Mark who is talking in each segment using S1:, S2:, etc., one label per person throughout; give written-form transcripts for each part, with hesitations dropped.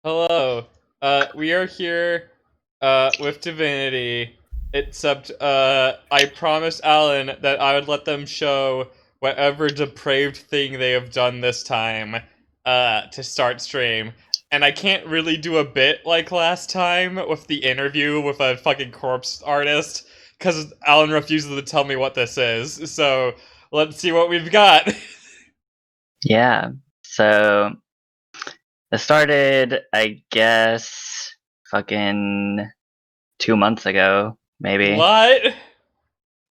S1: Hello. We are here with Divinity. Except I promised Alan that I would let them show whatever depraved thing they have done this time to start stream. And I can't really do a bit like last time with the interview with a fucking corpse artist because Alan refuses to tell me what this is. So let's see what we've got.
S2: Yeah. So it started, I guess, fucking 2 months ago, maybe.
S1: What?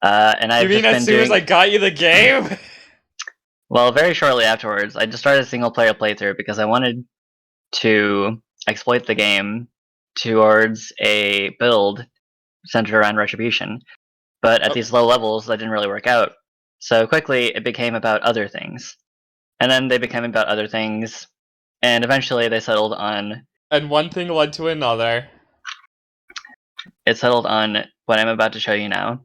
S2: And
S1: You
S2: I've
S1: mean
S2: just
S1: as
S2: been
S1: soon as
S2: doing,
S1: I got you the game?
S2: well, very shortly afterwards, I just started a single player playthrough because I wanted to exploit the game towards a build centered around retribution. But at
S1: Oh,
S2: these low levels, that didn't really work out. So quickly, it became about other things. And then they became about other things, and eventually they settled on
S1: and one thing led to another.
S2: what I'm about to show you now.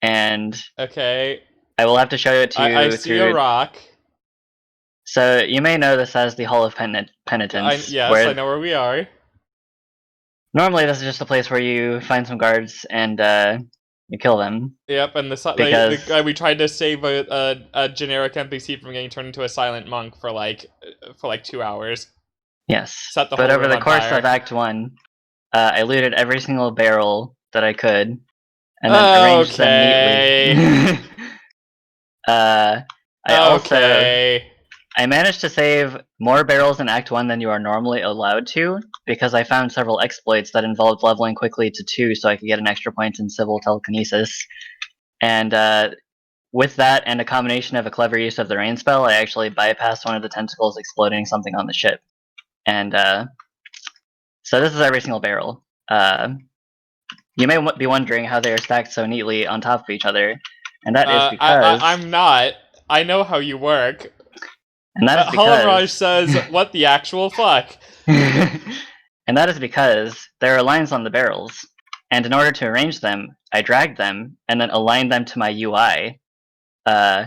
S2: And
S1: Okay,
S2: I will have to show it to
S1: I
S2: you
S1: see a
S2: through.
S1: rock.
S2: So you may know this as the Hall of
S1: I
S2: Penitence,
S1: yes, I
S2: where
S1: know where we are.
S2: normally this is just a place where you find some guards and you kill them.
S1: Yep, and the
S2: Because
S1: guy we tried to save a generic NPC from getting turned into a silent monk for like 2 hours.
S2: yes,
S1: Set the
S2: but
S1: whole
S2: over
S1: room
S2: the
S1: on
S2: course of
S1: fire.
S2: Act One, I looted every single barrel that I could, and then arranged them neatly.
S1: Okay,
S2: uh, I also
S1: okay.
S2: I managed to save more barrels in Act 1 than you are normally allowed to, because I found several exploits that involved leveling quickly to 2 so I could get an extra point in civil telekinesis. And with that and a combination of a clever use of the rain spell, I actually bypassed one of the tentacles exploding something on the ship. And so this is every single barrel. You may be wondering how they are stacked so neatly on top of each other, and that is because,
S1: I'm not. I know how you work.
S2: and that is
S1: Holomraj
S2: because
S1: says, "What the actual fuck?"
S2: and that is because there are lines on the barrels, and in order to arrange them, I dragged them and then aligned them to my UI. Uh,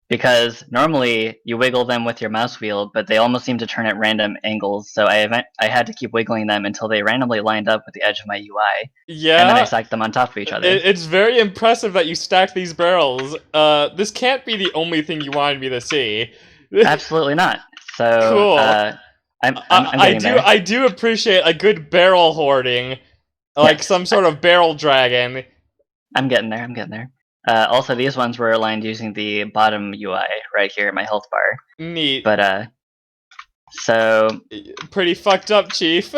S2: because normally you wiggle them with your mouse wheel, but they almost seem to turn at random angles, so I had to keep wiggling them until they randomly lined up with the edge of my UI, and then I
S1: Yeah,
S2: stacked them on top of each other.
S1: it's very impressive that you stacked these barrels. This can't be the only thing you wanted me to see.
S2: Absolutely not. So
S1: Cool.
S2: I'm getting there.
S1: I do appreciate a good barrel hoarding, like
S2: Yes,
S1: some sort of barrel dragon.
S2: I'm getting there. I'm getting there. Also, these ones were aligned using the bottom UI right here, my health bar.
S1: Neat.
S2: But so
S1: Pretty fucked up, Chief.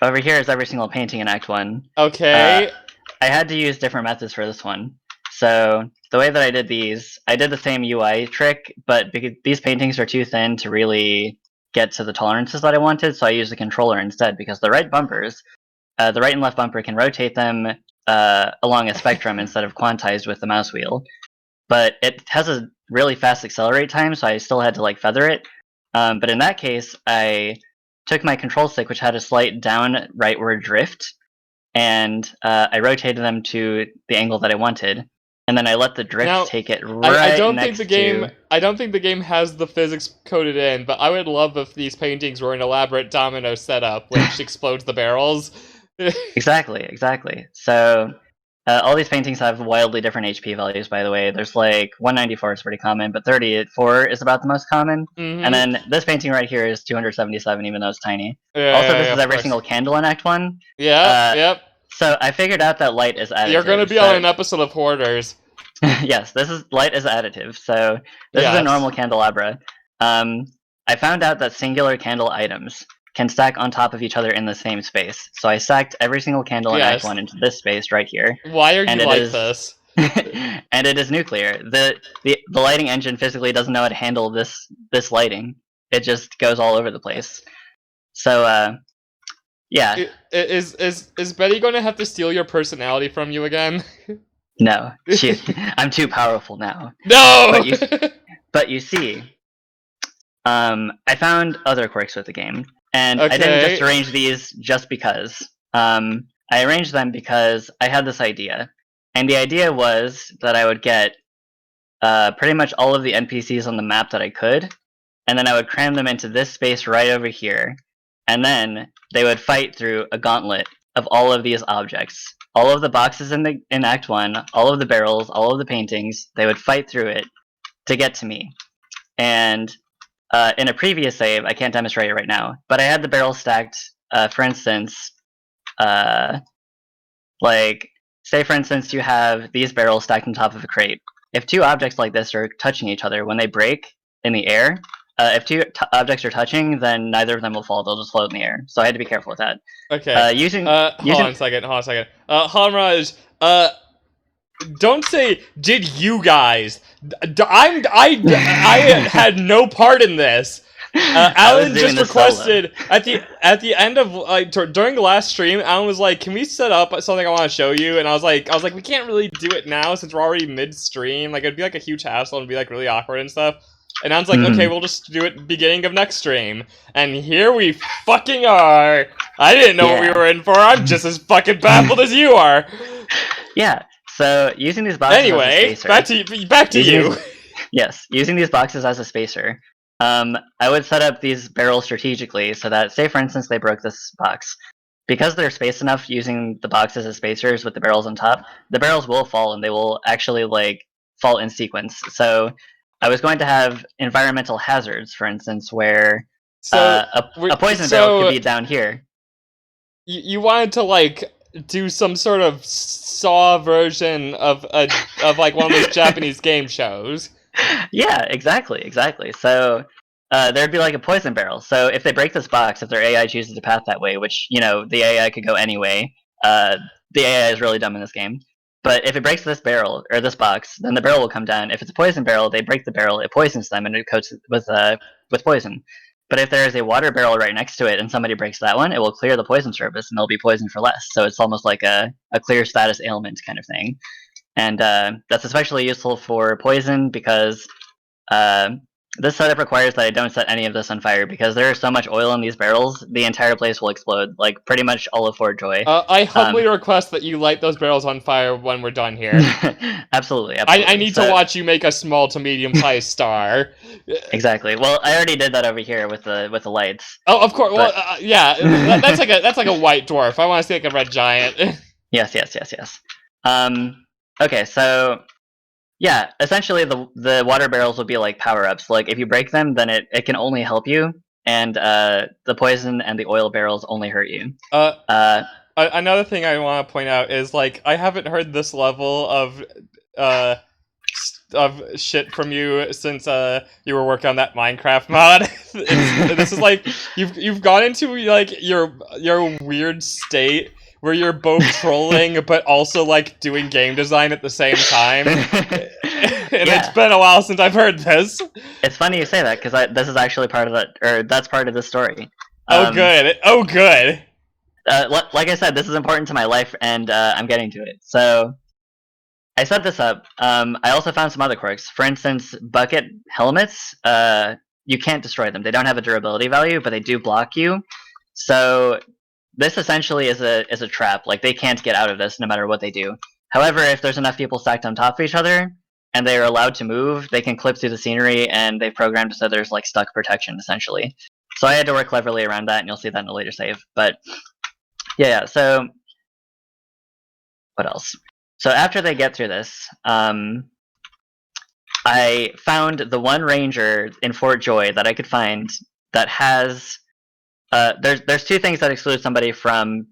S2: over here is every single painting in Act One.
S1: Okay.
S2: I had to use different methods for this one. So the way that I did these, I did the same UI trick, but because these paintings are too thin to really get to the tolerances that I wanted, so I used the controller instead. Because the right bumpers, the right and left bumper can rotate them along a spectrum instead of quantized with the mouse wheel. But it has a really fast accelerate time, so I still had to like feather it. But in that case, I took my control stick, which had a slight down rightward drift, and I rotated them to the angle that I wanted, and then I let the drift
S1: Now,
S2: take it
S1: I
S2: right
S1: don't think the
S2: next
S1: game
S2: to.
S1: I don't think the game has the physics coded in, but I would love if these paintings were an elaborate domino setup which explodes the barrels.
S2: Exactly, exactly. So all these paintings have wildly different HP values, by the way. There's like 194 is pretty common, but 34 is about the most common. And
S1: Mm-hmm.
S2: then this painting right here is 277, even though it's tiny. Also,
S1: Yeah,
S2: this
S1: yeah,
S2: is
S1: of
S2: every
S1: course.
S2: single candle in Act 1.
S1: Yep,
S2: Uh,
S1: yep.
S2: so I figured out that light is
S1: You're gonna
S2: additive.
S1: be on
S2: So
S1: an episode of Hoarders.
S2: yes, this is light is additive. So this is a
S1: Yes.
S2: normal candelabra. Um, I found out that singular candle items can stack on top of each other in the same space. So I stacked every single candle in Act
S1: Yes.
S2: One into this space right here,
S1: Why are
S2: and
S1: you
S2: it
S1: like
S2: is,
S1: this?
S2: and it is nuclear. The lighting engine physically doesn't know how to handle this lighting. It just goes all over the place. So yeah,
S1: Is Betty gonna have to steal your personality from you again?
S2: no, I'm too powerful now.
S1: No!
S2: But you see, I found other quirks with the game, and I didn't just
S1: Okay.
S2: arrange these just because. I arranged them because I had this idea, and the idea was that I would get pretty much all of the NPCs on the map that I could, and then I would cram them into this space right over here, and then they would fight through a gauntlet of all of these objects. All of the boxes in Act 1, all of the barrels, all of the paintings, they would fight through it to get to me. And in a previous save, I can't demonstrate it right now, but I had the barrels stacked, for instance, like, say for instance you have these barrels stacked on top of a crate. If two objects like this are touching each other, when they break in the air, if two objects are touching, then neither of them will fall, they'll just float in the air. So I had to be careful with that.
S1: Okay.
S2: Using
S1: Hold on a second. Hamraj, don't say did you guys. I had no part in this. Alan just requested at the end of like during the last stream. Alan was like, "Can we set up something I want to show you?" And I was like, "We can't really do it now since we're already mid-stream. Like, it'd be like a huge hassle and be like really awkward and stuff." And Alan's like, "Okay, we'll just do it beginning of next stream." And here we fucking are. I didn't know what we were in for. I'm just as fucking baffled as you are.
S2: Yeah. So using these boxes.
S1: Anyway,
S2: as a spacer,
S1: back to you.
S2: Yes, using these boxes as a spacer. I would set up these barrels strategically so that, say for instance, they broke this box. Because they're spaced enough using the boxes as spacers with the barrels on top, the barrels will fall and they will actually like fall in sequence. So I was going to have environmental hazards, for instance, where a poison barrel could be down here.
S1: You wanted to like do some sort of Saw version of like one of those Japanese game shows.
S2: Yeah, exactly. So there'd be like a poison barrel. So if they break this box, if their AI chooses to path that way, which, you know, the AI could go anyway, the AI is really dumb in this game. But if it breaks this barrel, or this box, then the barrel will come down. If it's a poison barrel, they break the barrel, it poisons them, and it coats with poison. But if there is a water barrel right next to it, and somebody breaks that one, it will clear the poison surface, and they'll be poisoned for less. So it's almost like a clear status ailment kind of thing. And that's especially useful for poison because this setup requires that I don't set any of this on fire because there is so much oil in these barrels, the entire place will explode, like pretty much all of Fort Joy.
S1: I humbly request that you light those barrels on fire when we're done here.
S2: Absolutely.
S1: I need to watch you make a small to medium-sized star.
S2: Exactly. Well, I already did that over here with the lights.
S1: Oh, of course. But... Well, yeah, that's like a white dwarf. I want to see like a red giant.
S2: Yes. Okay, so yeah, essentially the water barrels will be like power-ups. Like if you break them, then it can only help you, and the poison and the oil barrels only hurt you.
S1: Another thing I want to point out is like I haven't heard this level of shit from you since you were working on that Minecraft mod. This is like you've gone into like your weird state where you're both trolling but also like doing game design at the same time. And it's been a while since I've heard this.
S2: It's funny you say that because this is actually part of that, or that's part of the story.
S1: Good.
S2: Like I said, this is important to my life, and I'm getting to it. So I set this up. I also found some other quirks. For instance, bucket helmets. You can't destroy them. They don't have a durability value, but they do block you. So this essentially is a trap. Like they can't get out of this no matter what they do. However, if there's enough people stacked on top of each other and they are allowed to move, they can clip through the scenery, and they've programmed so there's like stuck protection essentially. So I had to work cleverly around that, and you'll see that in a later save. But yeah. So what else? So after they get through this, I found the one ranger in Fort Joy that I could find that has. There's two things that exclude somebody from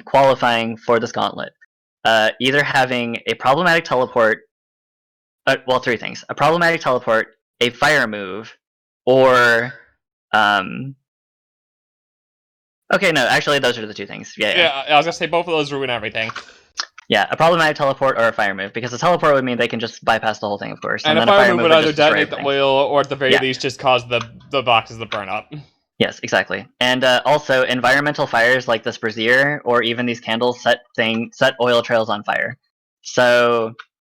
S2: qualifying for this gauntlet. Either having a problematic teleport. Well, three things: a problematic teleport, a fire move, or Okay, no, actually, those are the two things. Yeah.
S1: I was gonna say both of those ruin everything.
S2: Yeah, a problematic teleport or a fire move, because a teleport would mean they can just bypass the whole thing, of course.
S1: And
S2: then
S1: a fire move would either detonate the oil or at the very least just cause the boxes to burn up.
S2: Yes, exactly. And also, environmental fires like this brazier or even these candles set oil trails on fire. So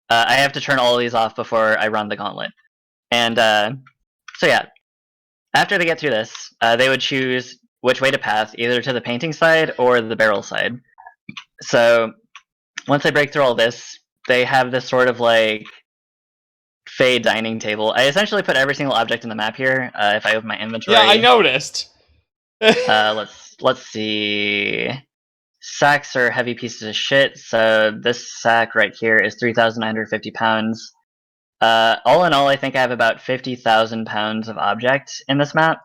S2: I have to turn all of these off before I run the gauntlet. And so yeah, after they get through this, they would choose which way to path, either to the painting side or the barrel side. So once they break through all this, they have this sort of like fade dining table. I essentially put every single object in the map here. If I open my inventory,
S1: yeah, I noticed.
S2: Let's see. Sacks are heavy pieces of shit. So this sack right here is 3,950 pounds. All in all, I think I have about 50,000 pounds of object in this map.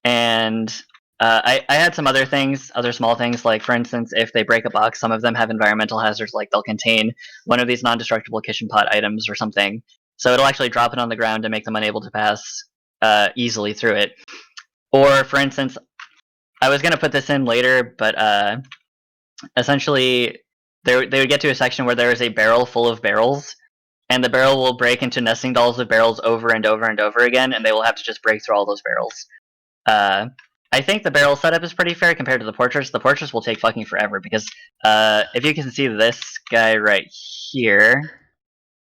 S2: And I had some other things, other small things, like for instance, if they break a box, some of them have environmental hazards, like they'll contain one of these non-destructible kitchen pot items or something. So it'll actually drop it on the ground to make them unable to pass easily through it. Or for instance, I was going to put this in later, but essentially they would get to a section where there is a barrel full of barrels, and the barrel will break into nesting dolls of barrels over and over and over again, and they will have to just break through all those barrels. I think the barrel setup is pretty fair compared to the portraits. The portraits will take fucking forever because if you can see this guy right here,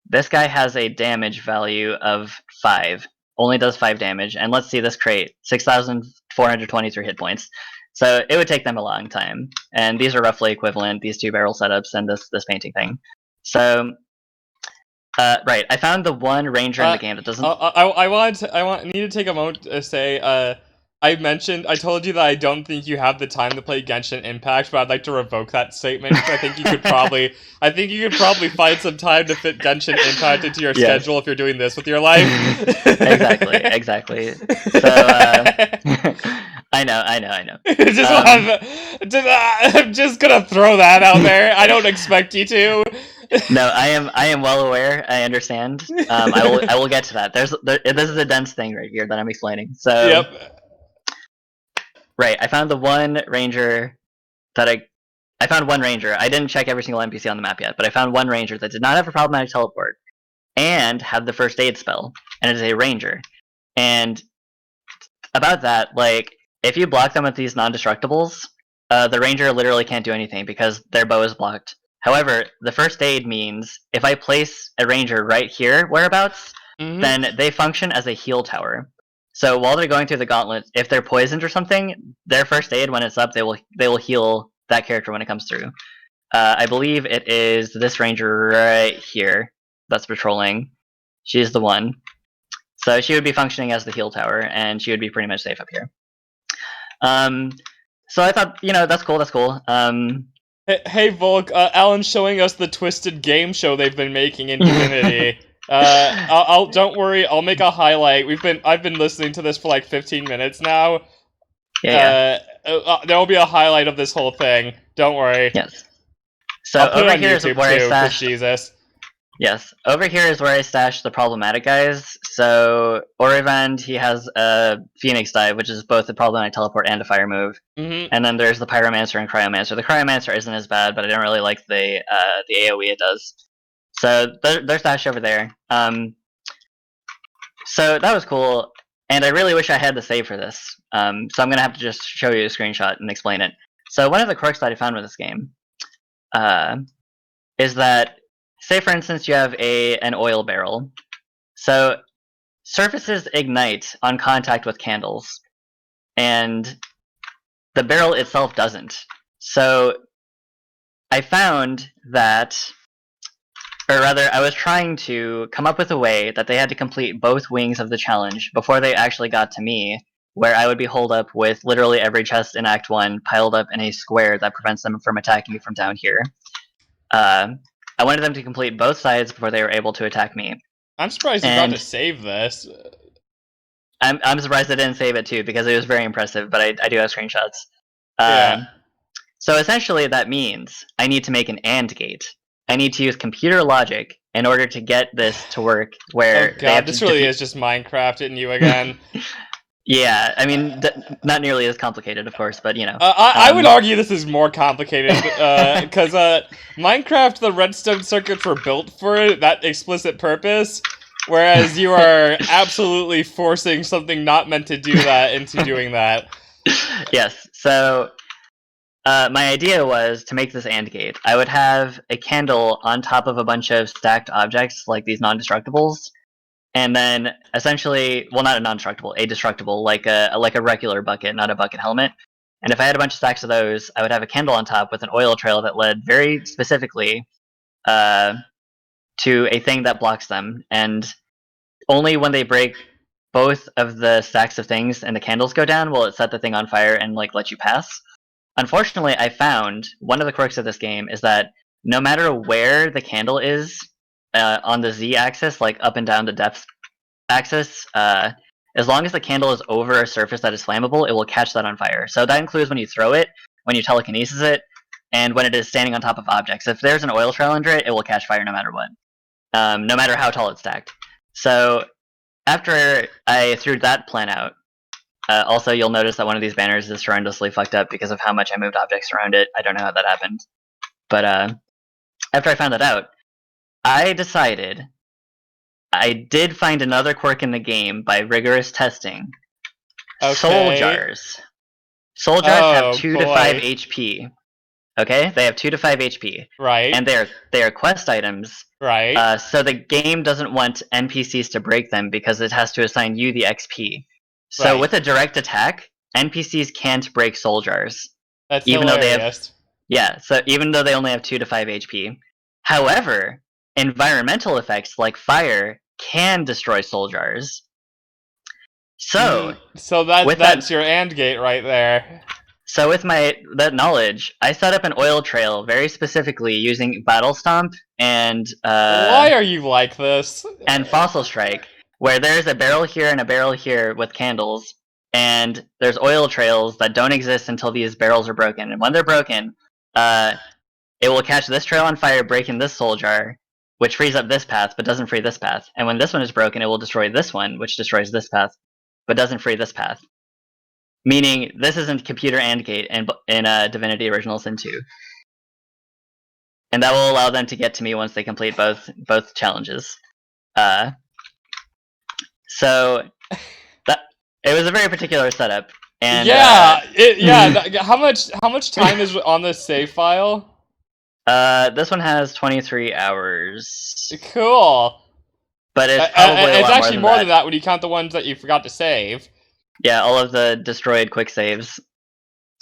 S2: this guy has a damage value of 5. Only does 5 damage. And let's see this crate, 6,423 hit points. So it would take them a long time. And these are roughly equivalent, these two barrel setups and this painting thing. So right, I found the one ranger in the game that doesn't.
S1: I need to take a moment to say, I told you that I don't think you have the time to play Genshin Impact, but I'd like to revoke that statement. I think you could probably find some time to fit Genshin Impact into your schedule if you're doing this with your life.
S2: Exactly. So, I know.
S1: I'm just gonna throw that out there. I don't expect you to.
S2: No, I am well aware. I understand. I will get to that. This is a dense thing right here that I'm explaining. So,
S1: yep.
S2: Right, I found the one ranger that I found one ranger. I didn't check every single NPC on the map yet, but I found one ranger that did not have a problematic teleport and had the first aid spell, and it is a ranger. And about that, like, if you block them with these non-destructibles, the ranger literally can't do anything because their bow is blocked. However, the first aid means if I place a ranger right here, whereabouts, then they function as a heal tower. So while they're going through the gauntlet, if they're poisoned or something, their first aid when it's up, they will heal that character when it comes through. I believe it is this ranger right here that's patrolling. She's the one. So she would be functioning as the heal tower, and she would be pretty much safe up here. So I thought, that's cool.
S1: Hey Volk, Alan's showing us the twisted game show they've been making in Divinity. Don't worry, I'll make a highlight. I've been listening to this for like 15 minutes now.
S2: Yeah.
S1: There'll be a highlight of this whole thing. Don't worry.
S2: Yes. So over here is where I stashed.
S1: Jesus.
S2: Yes, over here is where I stashed the problematic guys. So Orivand, he has a Phoenix dive, which is both a problematic teleport and a fire move. And then there's the Pyromancer and Cryomancer. The Cryomancer isn't as bad, but I don't really like the AoE it does. So they're stashed over there. So that was cool, and I really wish I had the save for this. So I'm gonna have to just show you a screenshot and explain it. So one of the quirks that I found with this game is that, say for instance you have an oil barrel. So surfaces ignite on contact with candles, and the barrel itself doesn't. So I found that, or rather, I was trying to come up with a way that they had to complete both wings of the challenge before they actually got to me, where I would be holed up with literally every chest in Act 1 piled up in a square that prevents them from attacking me from down here. I wanted them to complete both sides before they were able to attack me.
S1: I'm surprised you got to save this.
S2: I'm surprised I didn't save it too, because it was very impressive, but I do have screenshots.
S1: Yeah.
S2: So essentially that means I need to make an AND gate. I need to use computer logic in order to get this to work where...
S1: Oh god, this really is just Minecraft in you again.
S2: Yeah, I mean, not nearly as complicated, of course, but
S1: I would argue this is more complicated, because Minecraft, the redstone circuits were built for that explicit purpose, whereas you are absolutely forcing something not meant to do that into doing that.
S2: Yes, so my idea was to make this AND gate. I would have a candle on top of a bunch of stacked objects, like these non-destructibles, and then essentially, well, not a non-destructible, a destructible, like a regular bucket, not a bucket helmet. And if I had a bunch of stacks of those, I would have a candle on top with an oil trail that led very specifically to a thing that blocks them. And only when they break both of the stacks of things and the candles go down, will it set the thing on fire and like let you pass? Unfortunately, I found one of the quirks of this game is that no matter where the candle is on the z-axis, like up and down the depth axis, as long as the candle is over a surface that is flammable, it will catch that on fire. So that includes when you throw it, when you telekinesis it, and when it is standing on top of objects. If there's an oil trail under it, it will catch fire no matter what, no matter how tall it's stacked. So after I threw that plan out, also you'll notice that one of these banners is horrendously fucked up because of how much I moved objects around it. I don't know how that happened. But after I found that out, I decided I did find another quirk in the game by rigorous testing.
S1: Okay.
S2: Soul jars. Soul jars have 2 to 5 HP. Okay, they have 2 to 5 HP.
S1: Right.
S2: And they are quest items.
S1: Right.
S2: So the game doesn't want NPCs to break them because it has to assign you the XP. So with a direct attack, NPCs can't break soul jars.
S1: That's
S2: even
S1: hilarious.
S2: So even though they only have 2 to 5 HP. However, environmental effects like fire can destroy soul jars. So
S1: that's your AND gate right there.
S2: So with that knowledge, I set up an oil trail very specifically using Battle Stomp and
S1: why are you like this?
S2: And Fossil Strike, where there's a barrel here and a barrel here with candles, and there's oil trails that don't exist until these barrels are broken. And when they're broken, it will catch this trail on fire, breaking this soul jar, which frees up this path, but doesn't free this path. And when this one is broken, it will destroy this one, which destroys this path, but doesn't free this path. Meaning, this isn't computer AND gate in Divinity Original Sin 2. And that will allow them to get to me once they complete both challenges. So it was a very particular setup. And
S1: how much time is on this save file?
S2: This one has 23 hours.
S1: Cool.
S2: But it's probably
S1: it's actually more than that when you count the ones that you forgot to save.
S2: Yeah, all of the destroyed quick saves.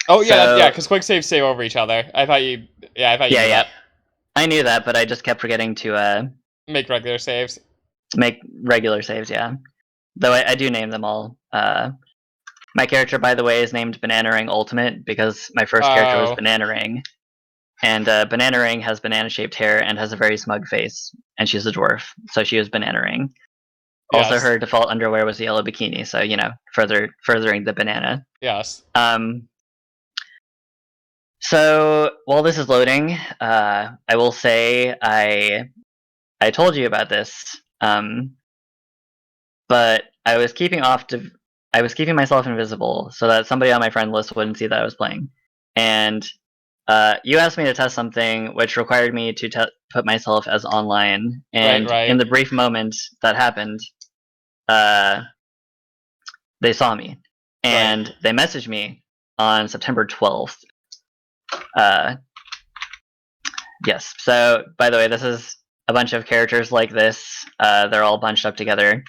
S1: Oh yeah, because quick saves save over each other. I thought you knew that.
S2: I knew that, but I just kept forgetting to
S1: make regular saves.
S2: Make regular saves, yeah. Though I do name them all. My character, by the way, is named Banana Ring Ultimate because my first character was Banana Ring. And Banana Ring has banana-shaped hair and has a very smug face, and she's a dwarf, so she was Banana Ring.
S1: Yes.
S2: Also, her default underwear was a yellow bikini, so furthering the banana.
S1: Yes.
S2: So while this is loading, I will say I told you about this, but I was keeping myself invisible so that somebody on my friend list wouldn't see that I was playing, and you asked me to test something which required me to put myself as online, and in the brief moment that happened, they saw me, and they messaged me on September 12th. Yes, so by the way, this is a bunch of characters like this. They're all bunched up together.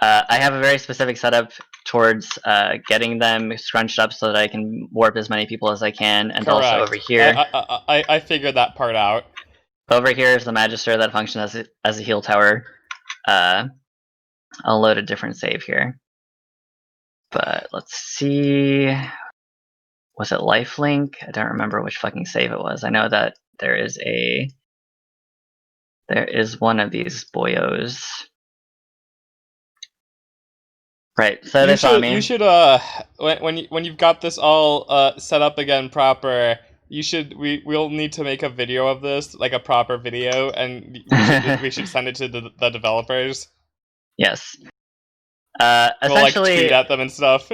S2: I have a very specific setup towards getting them scrunched up so that I can warp as many people as I can, and also over here.
S1: I figured that part out.
S2: Over here is the Magister that functions as a heal tower. I'll load a different save here. But let's see. Was it Lifelink? I don't remember which fucking save it was. I know that there is one of these boyos. Right, so they saw me.
S1: You should when you've got this all set up again proper, we'll need to make a video of this, like a proper video, and we should send it to the developers.
S2: Yes.
S1: Essentially, we'll like tweet at them and stuff.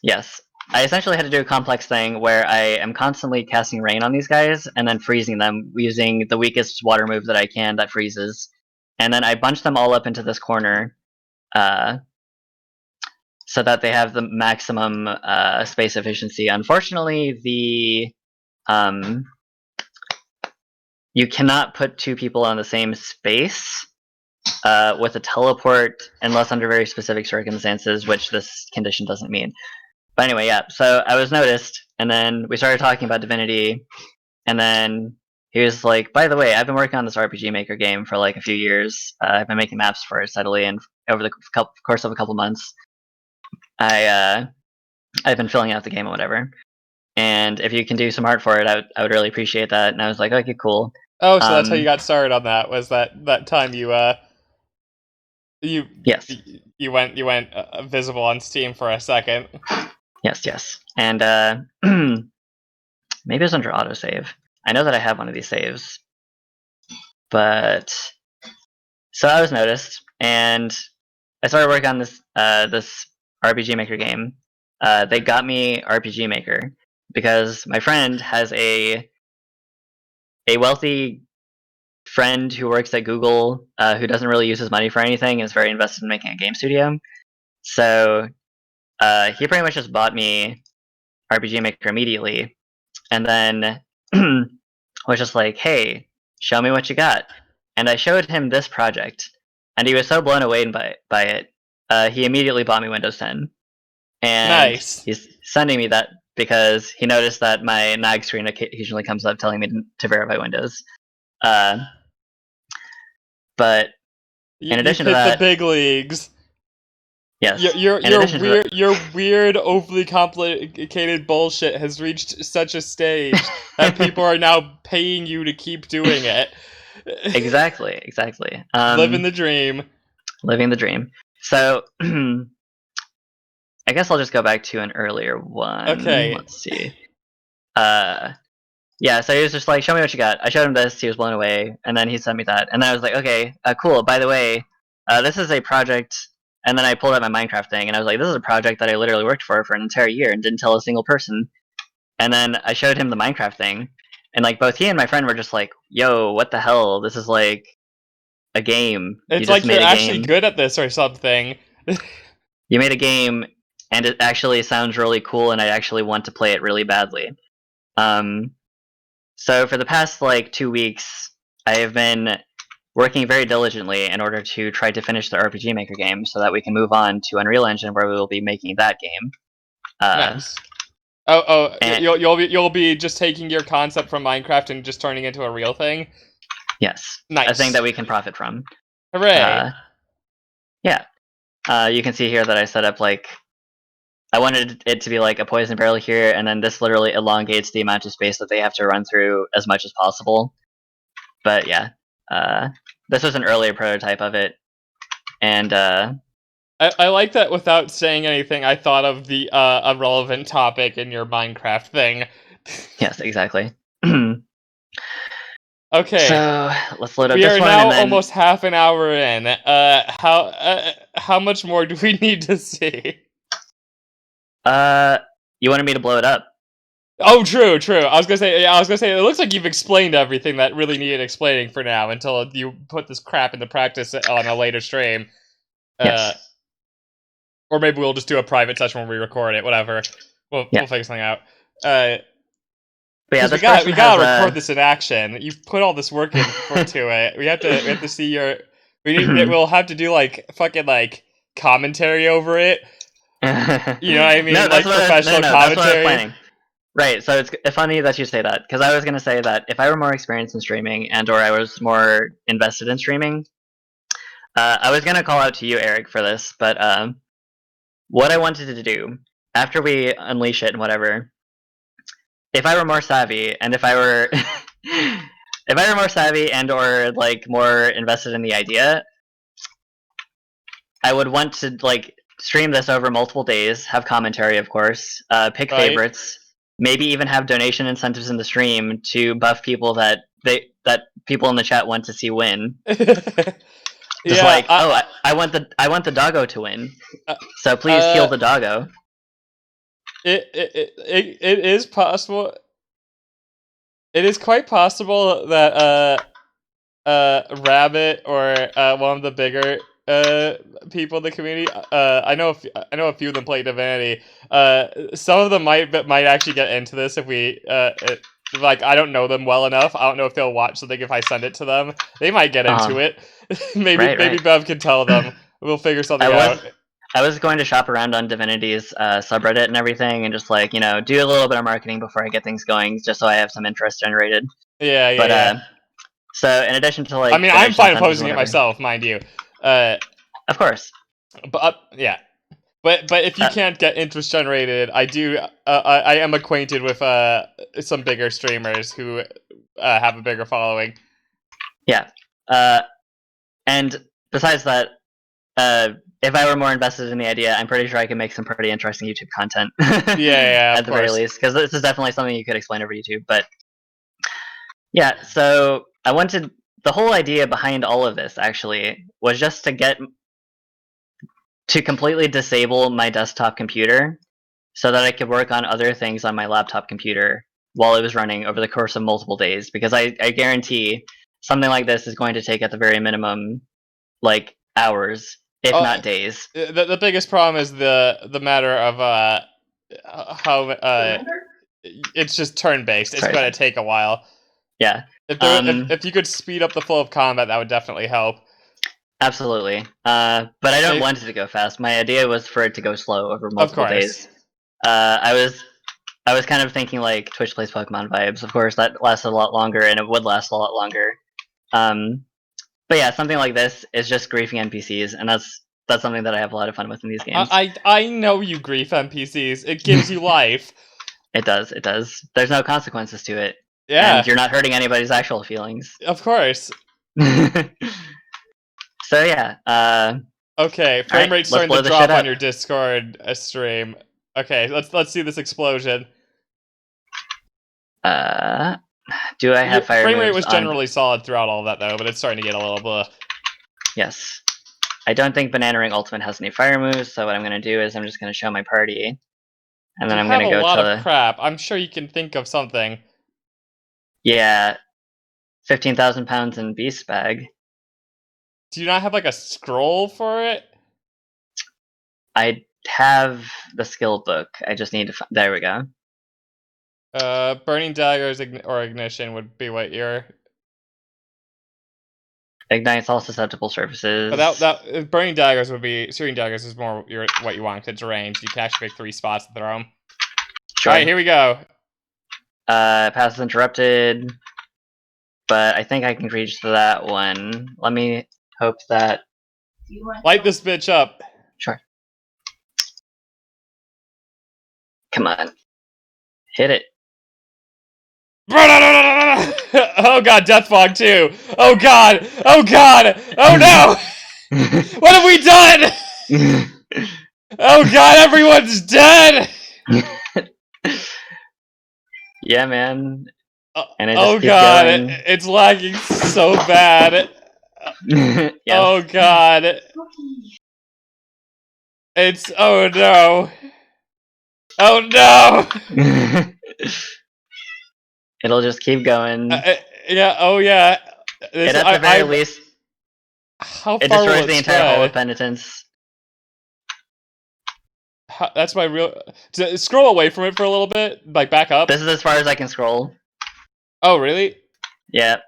S2: Yes. I essentially had to do a complex thing where I am constantly casting rain on these guys and then freezing them using the weakest water move that I can that freezes. And then I bunch them all up into this corner so that they have the maximum space efficiency. Unfortunately, you cannot put 2 people on the same space with a teleport unless under very specific circumstances, which this condition doesn't mean. But anyway, yeah, so I was noticed, and then we started talking about Divinity, and then he was like, by the way, I've been working on this RPG Maker game for like a few years. I've been making maps for it steadily, and over the course of a couple months, I've been filling out the game or whatever. And if you can do some art for it, I would really appreciate that. And I was like, okay, cool.
S1: Oh, so that's how you got started on that? Was that time you
S2: Yes.
S1: you went visible on Steam for a second?
S2: Yes. And maybe it's under autosave. I know that I have one of these saves, but so I was noticed, and I started working on this this RPG Maker game. They got me RPG Maker because my friend has a wealthy friend who works at Google who doesn't really use his money for anything and is very invested in making a game studio. So he pretty much just bought me RPG Maker immediately, and then was just like, "Hey, show me what you got." And I showed him this project, and he was so blown away by it. He immediately bought me Windows 10, and
S1: Nice.
S2: he's sending me that because he noticed that my nag screen occasionally comes up telling me to verify Windows. But in addition to
S1: hit
S2: that,
S1: the big leagues.
S2: yes,
S1: Your weird, overly complicated bullshit has reached such a stage that people are now paying you to keep doing it.
S2: Exactly.
S1: Living the dream.
S2: Living the dream. So, I guess I'll just go back to an earlier one.
S1: Okay.
S2: Let's see. Yeah, so he was just like, show me what you got. I showed him this, he was blown away, and then he sent me that. And then I was like, okay, cool. By the way, this is a project, and then I pulled out my Minecraft thing, and I was like, this is a project that I literally worked for an entire year and didn't tell a single person. And then I showed him the Minecraft thing, and like both he and my friend were just like, yo, what the hell? This is like a game.
S1: It's like you're actually good at this or something.
S2: You made a game, and it actually sounds really cool, and I actually want to play it really badly. So for the past like 2 weeks, I have been working very diligently in order to try to finish the RPG Maker game, so that we can move on to Unreal Engine, where we will be making that game.
S1: Nice. And you'll be just taking your concept from Minecraft and just turning it into a real thing.
S2: Yes,
S1: nice.
S2: A thing that we can profit from.
S1: Hooray!
S2: Yeah. You can see here that I set up like I wanted it to be like a poison barrel here, and then this literally elongates the amount of space that they have to run through as much as possible. But yeah, this was an earlier prototype of it, and
S1: I like that without saying anything, I thought of the irrelevant topic in your Minecraft thing.
S2: Yes, exactly.
S1: Okay.
S2: So let's load up
S1: we
S2: this
S1: are
S2: one.
S1: now
S2: and then...
S1: almost half an hour in. How much more do we need to see?
S2: You wanted me to blow it up?
S1: Oh, true. I was gonna say. It looks like you've explained everything that really needed explaining for now, until you put this crap into practice on a later stream.
S2: Yes.
S1: Or maybe we'll just do a private session when we record it. Whatever. We'll figure something out. But yeah, we gotta record this in action. You've put all this work into it. We have to see your. We'll have to do like fucking like commentary over it. You know what I mean?
S2: No,
S1: like professional commentary. That's what I was
S2: planning. Right, so it's funny that you say that, because I was going to say that if I were more experienced in streaming and or I was more invested in streaming, I was going to call out to you, Eric, for this, but what I wanted to do, after we unleash it and whatever, if I were more savvy, and if I were more savvy and or like more invested in the idea, I would want to like stream this over multiple days, have commentary, of course, pick favorites, maybe even have donation incentives in the stream to buff people that people in the chat want to see win. Just I want the doggo to win, so please heal the doggo.
S1: It is possible. It is quite possible that Rabbit or one of the bigger people in the community. I know a few of them play Divinity. Some of them might actually get into this if we like. I don't know them well enough. I don't know if they'll watch something if I send it to them. They might get into it. maybe Bev can tell them. We'll figure something out.
S2: I was going to shop around on Divinity's subreddit and everything, and just like do a little bit of marketing before I get things going, just so I have some interest generated.
S1: Yeah,
S2: But
S1: yeah.
S2: so in addition to like,
S1: I mean, I'm
S2: donation
S1: fine
S2: incentives and
S1: opposing it
S2: whatever,
S1: myself, mind you. Uh,
S2: of course.
S1: but yeah. But if you
S2: Uh,
S1: can't get interest generated, I do. I am acquainted with some bigger streamers who have a bigger following.
S2: yeah. And besides that, if I were more invested in the idea, I'm pretty sure I can make some pretty interesting YouTube content.
S1: Yeah,
S2: At
S1: of
S2: the very
S1: course.
S2: least, because this is definitely something you could explain over YouTube. But yeah, so I wanted the whole idea behind all of this actually was just to completely disable my desktop computer so that I could work on other things on my laptop computer while it was running over the course of multiple days. Because I guarantee something like this is going to take at the very minimum like hours, if not days.
S1: The biggest problem is the matter of how it's just turn based. It's
S2: Sorry,
S1: going
S2: sorry.
S1: to take a while.
S2: Yeah.
S1: If you could speed up the flow of combat, that would definitely help.
S2: Absolutely. But I don't
S1: Maybe,
S2: want it to go fast. My idea was for it to go slow over
S1: of
S2: multiple
S1: course.
S2: days. I was kind of thinking like Twitch plays Pokemon vibes. Of course, that lasted a lot longer, and it would last a lot longer. But yeah, something like this is just griefing NPCs, and that's something that I have a lot of fun with in these games.
S1: I know you grief NPCs. It gives you life.
S2: It does. It does. There's no consequences to it,
S1: Yeah,
S2: and you're not hurting anybody's actual feelings.
S1: of course.
S2: So yeah.
S1: Okay, frame
S2: Alright,
S1: rate's
S2: let's
S1: starting
S2: blow
S1: to
S2: this
S1: drop
S2: shit
S1: on
S2: up.
S1: your Discord stream. Okay, let's see this explosion.
S2: Do I have fire
S1: frame rate
S2: moves
S1: was
S2: on?
S1: generally solid throughout all of that though, but it's starting to get a little blah.
S2: Yes. I don't think Banana Ring Ultimate has any fire moves, so what I'm going to do is I'm just going to show my party. And then
S1: You
S2: I'm going
S1: have
S2: to
S1: a
S2: go
S1: lot of
S2: to...
S1: crap. I'm sure you can think of something.
S2: Yeah. 15,000 pounds in Beast Bag.
S1: Do you not have like a scroll for it?
S2: I have the skill book. I just need to... There we go.
S1: Burning daggers or ignition would be what you're...
S2: Ignites all susceptible surfaces.
S1: But that burning daggers would be... Shooting daggers is more what you want, because it's ranged. You can actually pick 3 spots to throw them.
S2: Sure.
S1: Alright, here we go.
S2: Pass is interrupted. But I think I can reach that one. Let me hope that...
S1: Light this bitch up.
S2: Sure. Come on. Hit it.
S1: Oh god, death fog too. Oh god. Oh god. Oh no. What have we done? Oh god, everyone's dead.
S2: Yeah, man. And
S1: Oh god, it's lagging so bad.
S2: Yes.
S1: Oh god. It's oh no. Oh no.
S2: It'll just keep going.
S1: Yeah, oh yeah.
S2: At the very least,
S1: how
S2: it
S1: far
S2: destroys
S1: will
S2: the
S1: it
S2: entire Hall
S1: spread?
S2: of Penitence.
S1: That's my real... Scroll away from it for a little bit. Like, back up.
S2: This is as far as I can scroll.
S1: Oh, really?
S2: Yeah.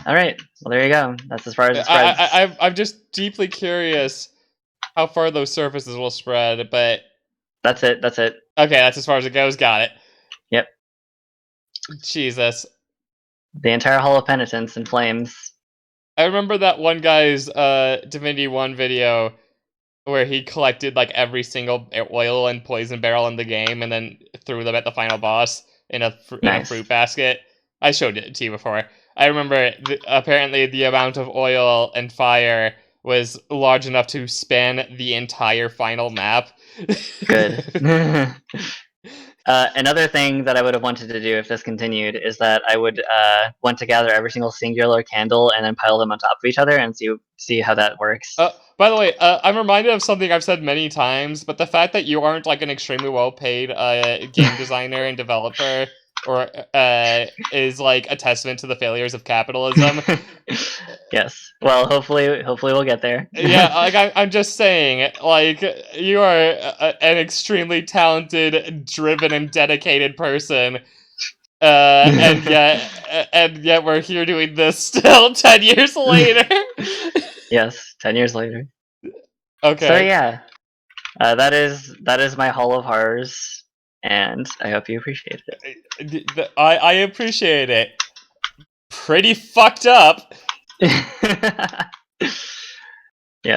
S2: Alright, well there you go. That's as far as it spreads.
S1: I'm just deeply curious how far those surfaces will spread, but...
S2: That's it.
S1: Okay, that's as far as it goes. Got it.
S2: Yep.
S1: Jesus.
S2: The entire Hall of Penitence in flames.
S1: I remember that one guy's Divinity 1 video where he collected like every single oil and poison barrel in the game and then threw them at the final boss in a fruit basket. I showed it to you before. I remember apparently the amount of oil and fire was large enough to span the entire final map.
S2: Good. Another thing that I would have wanted to do if this continued is that I would want to gather every single singular candle and then pile them on top of each other and see how that works.
S1: By the way, I'm reminded of something I've said many times, but the fact that you aren't like an extremely well-paid game designer and developer or is like a testament to the failures of capitalism.
S2: Yes. Well, hopefully we'll get there.
S1: Yeah, like I'm just saying, like you are an extremely talented, driven, and dedicated person, and yet we're here doing this still 10 years later.
S2: Yes, 10 years later.
S1: Okay.
S2: So yeah, that is my Hall of Horrors, and I hope you appreciate it.
S1: I appreciate it. pretty fucked up.